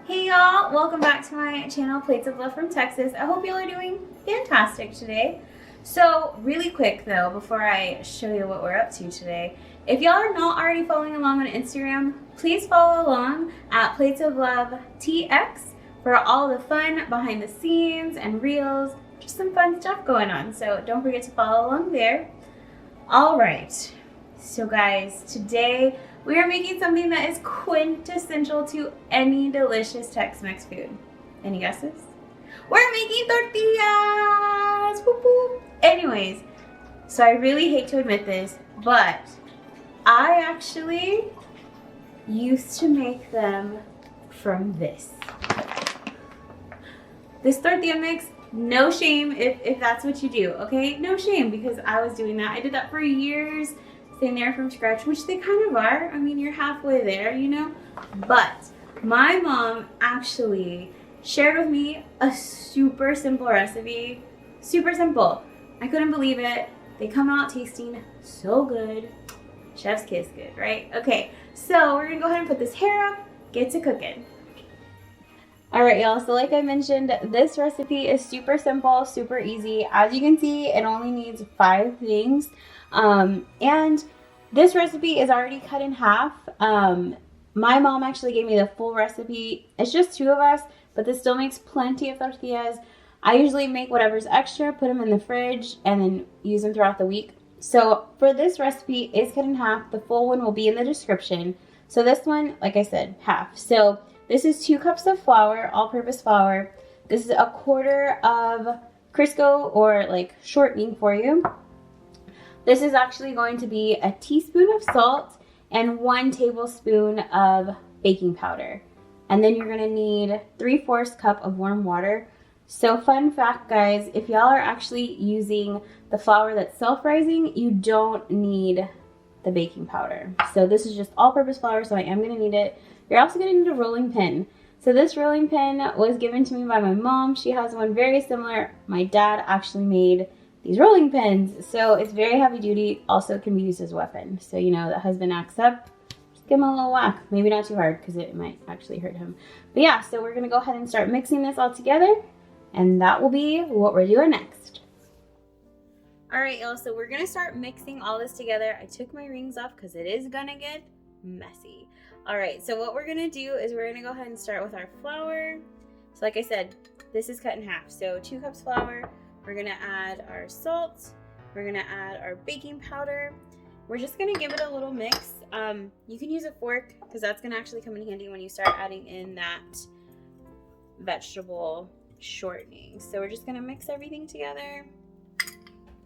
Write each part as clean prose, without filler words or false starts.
Hey y'all, welcome back to my channel, Plates of Love from Texas. I hope y'all are doing fantastic today. So really quick though, before I show you what we're up to today, if y'all are not already following along on Instagram, please follow along at Plates of Love TX for all the fun behind the scenes and reels, just some fun stuff going on. So don't forget to follow along there. All right, so guys, today we are making something that is quintessential to any delicious Tex-Mex food. Any guesses? We're making tortillas! Boop, boop. Anyways, so I really hate to admit this, but I actually used to make them from this. This tortilla mix, no shame if that's what you do, okay? No shame, because I was doing that. I did that for years. Sitting there from scratch, which they kind of are. I mean, you're halfway there, you know? But my mom actually shared with me a super simple recipe. Super simple. I couldn't believe it. They come out tasting so good. Chef's kiss good, right? Okay, so we're gonna go ahead and put this hair up, get to cooking. All right, y'all, so like I mentioned, this recipe is super simple, super easy. As you can see, it only needs 5 things. And this recipe is already cut in half. My mom actually gave me the full recipe. It's just 2 of us, but this still makes plenty of tortillas. I usually make whatever's extra, put them in the fridge, and then use them throughout the week. So for this recipe, it's cut in half. The full one will be in the description. So this one, like I said, half. So this is 2 cups of flour, all-purpose flour. This is a quarter of Crisco, or like shortening for you. This is actually going to be a teaspoon of salt and 1 tablespoon of baking powder. And then you're gonna need 3/4 cup of warm water. So fun fact, guys, if y'all are actually using the flour that's self-rising, you don't need the baking powder. So this is just all-purpose flour, so I am gonna need it. You're also gonna need a rolling pin. So this rolling pin was given to me by my mom. She has one very similar. My dad actually made these rolling pins, so it's very heavy duty. Also can be used as a weapon. So you know, the husband acts up, just give him a little whack. Maybe not too hard, because it might actually hurt him. But yeah, so we're gonna go ahead and start mixing this all together, and that will be what we're doing next. All right, y'all, so we're gonna start mixing all this together. I took my rings off because it is gonna get messy. All right, so what we're gonna do is we're gonna go ahead and start with our flour. So like I said, this is cut in half. So 2 cups flour. We're gonna add our salt. We're gonna add our baking powder. We're just gonna give it a little mix. You can use a fork, because that's gonna actually come in handy when you start adding in that vegetable shortening. So we're just gonna mix everything together.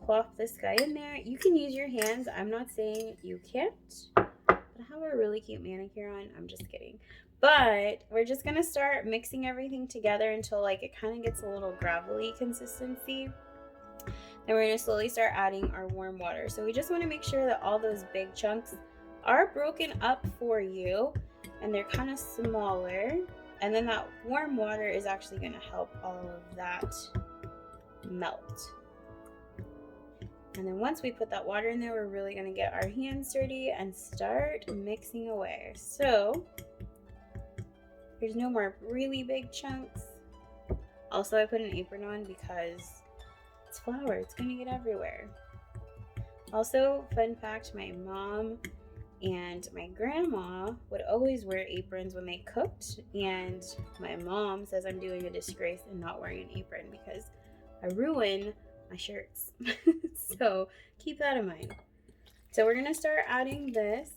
Plop this guy in there. You can use your hands. I'm not saying you can't. But I have a really cute manicure on. I'm just kidding. But we're just gonna start mixing everything together until like it kind of gets a little gravelly consistency. Then we're gonna slowly start adding our warm water. So we just want to make sure that all those big chunks are broken up for you and they're kind of smaller. And then that warm water is actually gonna help all of that melt. And then once we put that water in there, we're really gonna get our hands dirty and start mixing away. So there's no more really big chunks. Also, I put an apron on because it's flour, it's gonna get everywhere. Also, fun fact, my mom and my grandma would always wear aprons when they cooked, and my mom says I'm doing a disgrace in not wearing an apron because I ruin my shirts. So keep that in mind. So we're gonna start adding this.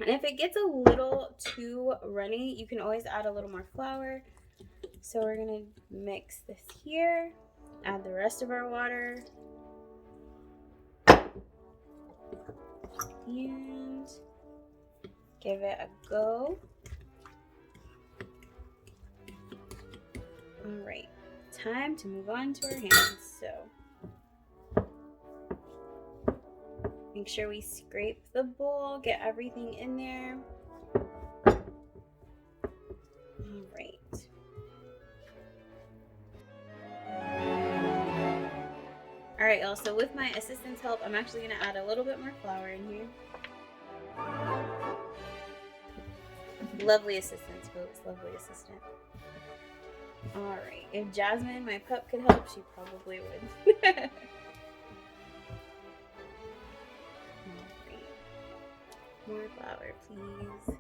And if it gets a little too runny, you can always add a little more flour. So we're gonna mix this here, add the rest of our water, and give it a go. All right, time to move on to our hands. So make sure we scrape the bowl, get everything in there. All right. All right, y'all, so with my assistant's help, I'm actually gonna add a little bit more flour in here. Lovely assistant, folks. Lovely assistant. Alright. If Jasmine, my pup, could help, she probably would. Alright. More flour, please.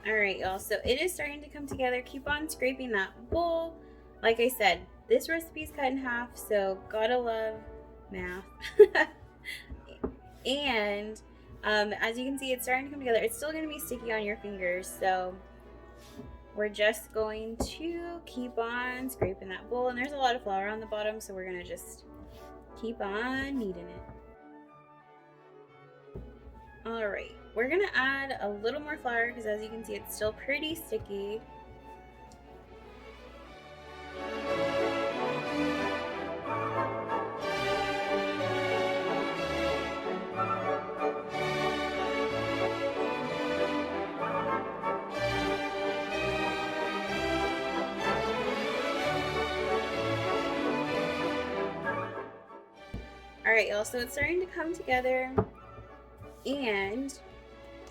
Alright, y'all, so it is starting to come together. Keep on scraping that bowl. Like I said, this recipe is cut in half, so gotta love math. And as you can see, it's starting to come together. It's still going to be sticky on your fingers, so we're just going to keep on scraping that bowl. And there's a lot of flour on the bottom, so we're going to just keep on kneading it. Alright, we're going to add a little more flour because as you can see, it's still pretty sticky. Alright, y'all, so it's starting to come together, and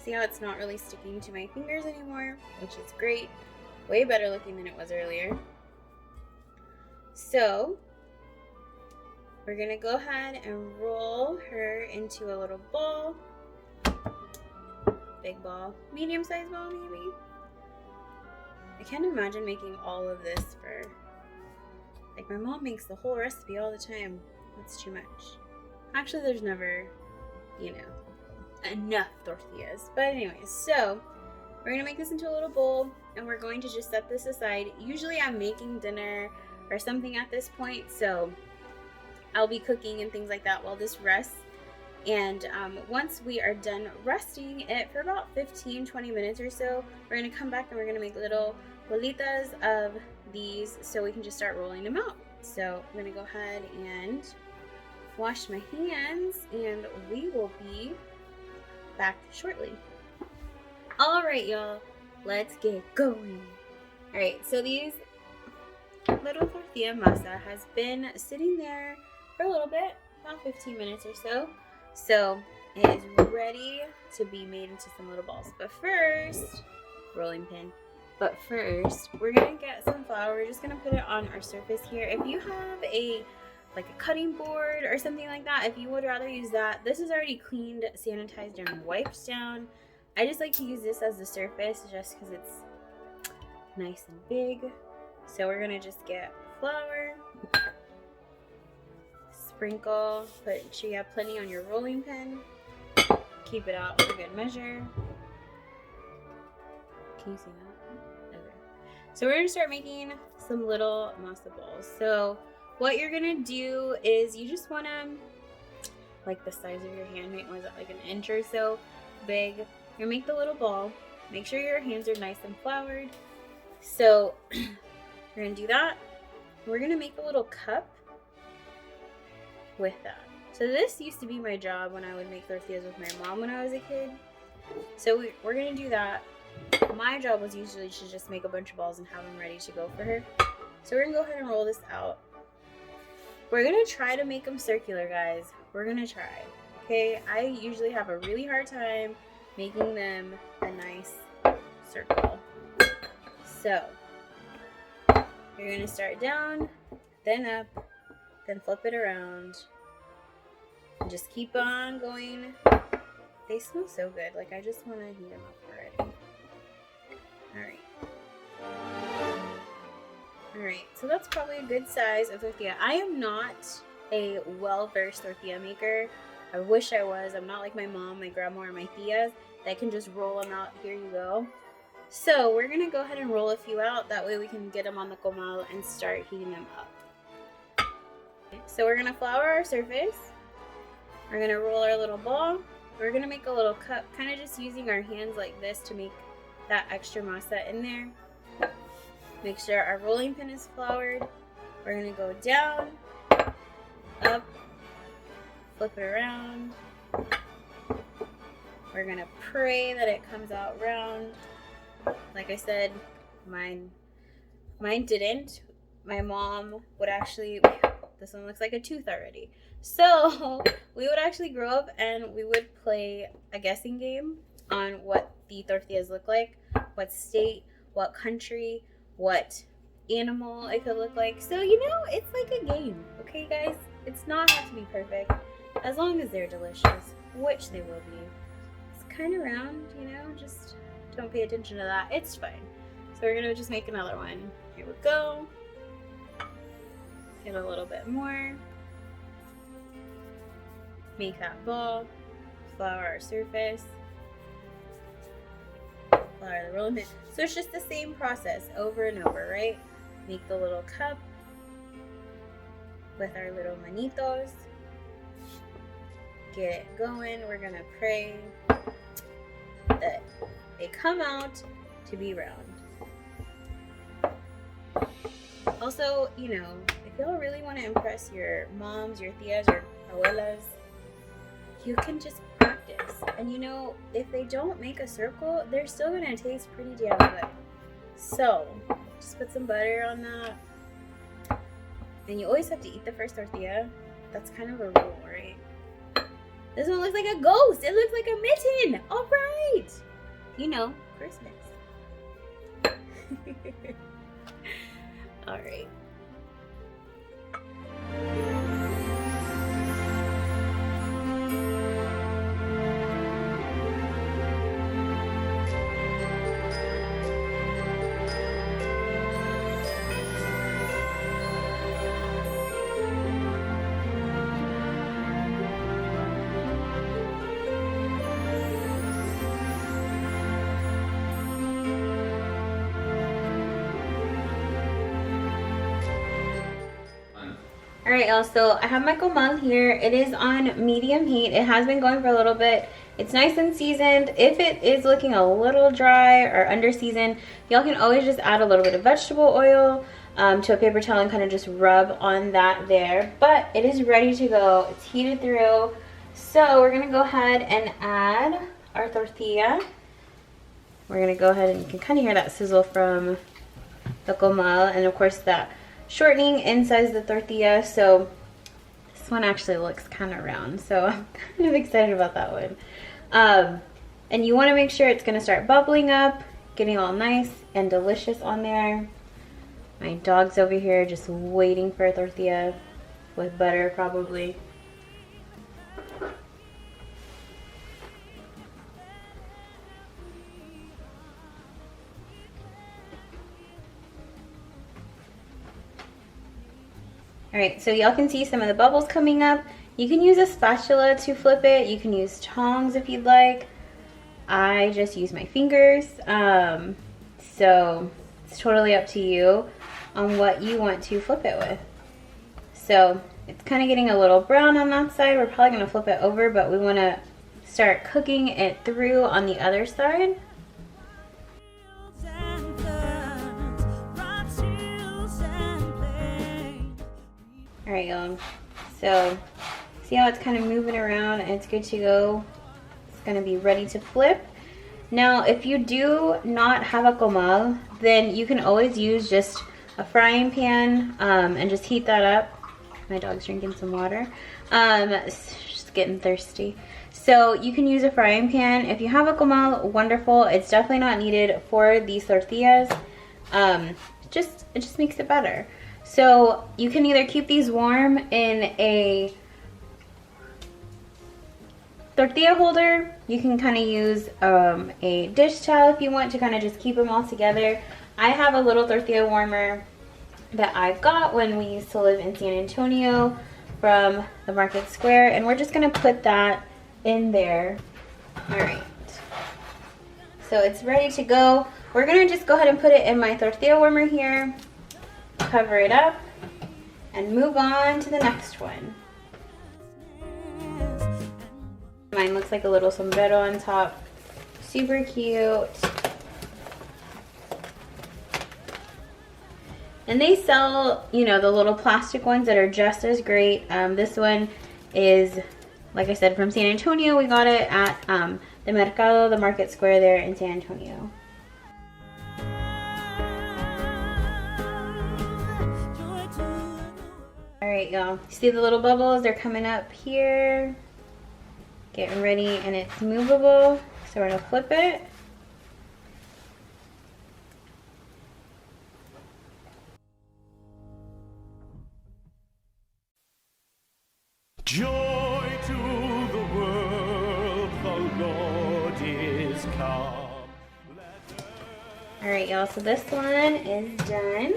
see how it's not really sticking to my fingers anymore, which is great. Way better looking than it was earlier. So we're gonna go ahead and roll her into a little ball. Big ball, medium-sized ball maybe. I can't imagine making all of this for, like, my mom makes the whole recipe all the time. That's too much. Actually, there's never, you know, enough tortillas. But anyways, so we're gonna make this into a little bowl and we're going to just set this aside. Usually I'm making dinner or something at this point, so I'll be cooking and things like that while this rests. And once we are done resting it for about 15-20 minutes or so, we're gonna come back and we're gonna make little bolitas of these so we can just start rolling them out. So I'm gonna go ahead and wash my hands and we will be back shortly. Alright, y'all, let's get going. Alright, so these little tortilla masa has been sitting there for a little bit, about 15 minutes or so. So it is ready to be made into some little balls. But first, rolling pin. But first, we're gonna get some flour. We're just gonna put it on our surface here. If you have a cutting board or something like that, if you would rather use that, this is already cleaned, sanitized, and wiped down. I just like to use this as the surface just because it's nice and big. So we're gonna just get flour, sprinkle, make sure you have plenty on your rolling pin, keep it out for good measure. Can you see that? Okay. So we're gonna start making some little masa balls. So what you're gonna do is you just wanna, like the size of your hand, was it like an inch or so big? You're gonna make the little ball. Make sure your hands are nice and floured. So we're gonna do that. We're gonna make a little cup with that. So this used to be my job when I would make tortillas with my mom when I was a kid. So we're gonna do that. My job was usually to just make a bunch of balls and have them ready to go for her. So we're gonna go ahead and roll this out. We're gonna try to make them circular, guys. We're gonna try, okay? I usually have a really hard time making them a nice circle. So you're gonna start down, then up, then flip it around, and just keep on going. They smell so good. Like, I just want to heat them up already. Alright, so that's probably a good size of tortilla. I am not a well-versed tortilla maker. I wish I was. I'm not like my mom, my grandma, or my tias that can just roll them out. Here you go. So we're going to go ahead and roll a few out. That way we can get them on the comal and start heating them up. So we're going to flour our surface. We're going to roll our little ball. We're going to make a little cup, kind of just using our hands like this to make that extra masa in there. Make sure our rolling pin is floured. We're going to go down, up, flip it around. We're going to pray that it comes out round. Like I said, mine didn't. my mom would actually, this one looks like a tooth already. So we would actually grow up and we would play a guessing game on what the tortillas look like, what state, what country, what animal it could look like. So, you know, it's like a game, okay, guys? It's not have to be perfect, as long as they're delicious, which they will be. It's kind of round, you know, just don't pay attention to that. It's fine. So we're gonna just make another one. Here we go. Get a little bit more. Make that ball. Flour our surface. Flour the rolling pin. So it's just the same process over and over, right? Make the little cup with our little manitos. Get it going. We're gonna pray that they come out to be round. Also, you know, if y'all really want to impress your moms, your tias, your abuelas, you can just practice. And you know, if they don't make a circle, they're still going to taste pretty damn good. So, just put some butter on that. And you always have to eat the first tortilla. That's kind of a rule, right? This one looks like a ghost. It looks like a mitten. All right. You know, Christmas. All right. Alright y'all, so I have my comal here. It is on medium heat. It has been going for a little bit. It's nice and seasoned. If it is looking a little dry or under seasoned, y'all can always just add a little bit of vegetable oil to a paper towel and kind of just rub on that there. But it is ready to go. It's heated through. So we're going to go ahead and add our tortilla. We're going to go ahead and you can kind of hear that sizzle from the comal, and of course that shortening inside the tortilla. So this one actually looks kind of round, so I'm kind of excited about that one. And you want to make sure it's going to start bubbling up, getting all nice and delicious on there. My dog's over here just waiting for a tortilla with butter probably. Alright, so y'all can see some of the bubbles coming up. You can use a spatula to flip it. You can use tongs if you'd like. I just use my fingers. So it's totally up to you on what you want to flip it with. So it's kind of getting a little brown on that side. We're probably going to flip it over, but we want to start cooking it through on the other side. Alright y'all, so see how it's kind of moving around and it's good to go. It's going to be ready to flip. Now if you do not have a comal, then you can always use just a frying pan and just heat that up. My dog's drinking some water. She's getting thirsty. So you can use a frying pan. If you have a comal, wonderful. It's definitely not needed for these tortillas. It just makes it better. So you can either keep these warm in a tortilla holder. You can kind of use a dish towel if you want to kind of just keep them all together. I have a little tortilla warmer that I got when we used to live in San Antonio from the Market Square, and we're just going to put that in there. All right. So it's ready to go. We're going to just go ahead and put it in my tortilla warmer here. Cover it up and move on to the next one. Mine looks like a little sombrero on top. Super cute. And they sell, you know, the little plastic ones that are just as great. This one is, like I said, from San Antonio. We got it at the Mercado, the Market Square there in San Antonio. Alright, y'all. See the little bubbles? They're coming up here. Getting ready, and it's movable. So we're gonna flip it. Joy to the world, the Lord is come. Alright, y'all, so this one is done.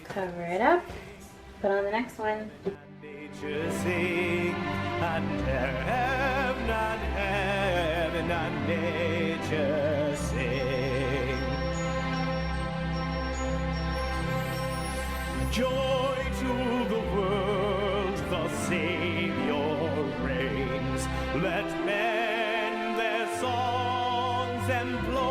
Cover it up. Put on the next one. Nature sing, and heaven and nature sing. Joy to the world, the Savior reigns. Let men their songs employ,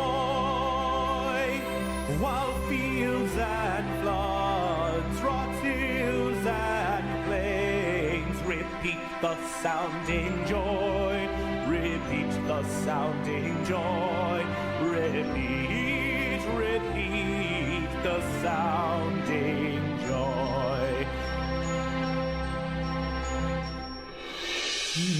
while fields and floods, rocks, hills and plains repeat the sounding joy. Repeat the sounding joy. Repeat, repeat the sounding joy.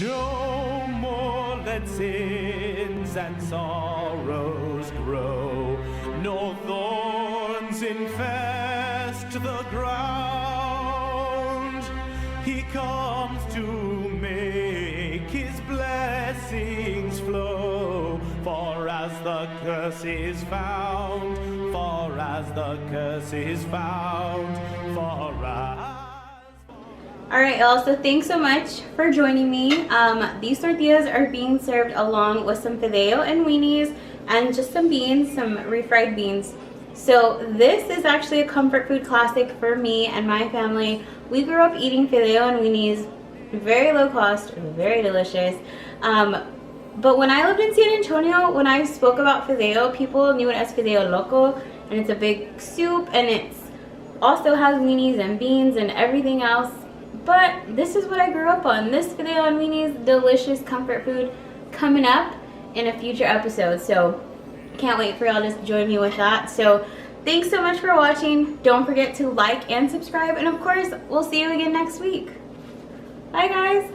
No more let sins and sorrows grow, nor thorns infest the ground. He comes to make his blessings flow, for as the curse is found, for as the curse is found, for as... Alright, y'all, so thanks so much for joining me. These tortillas are being served along with some fideo and weenies and just some beans, some refried beans. So this is actually a comfort food classic for me and my family. We grew up eating fideo and weenies, very low cost, very delicious. But when I lived in San Antonio, when I spoke about fideo, people knew it as fideo loco, and it's a big soup, and it's also has weenies and beans and everything else. But this is what I grew up on. This fideo and weenies, delicious comfort food, coming up in a future episode. So can't wait for y'all to join me with that. So thanks so much for watching. Don't forget to like and subscribe, and of course we'll see you again next week. Bye guys.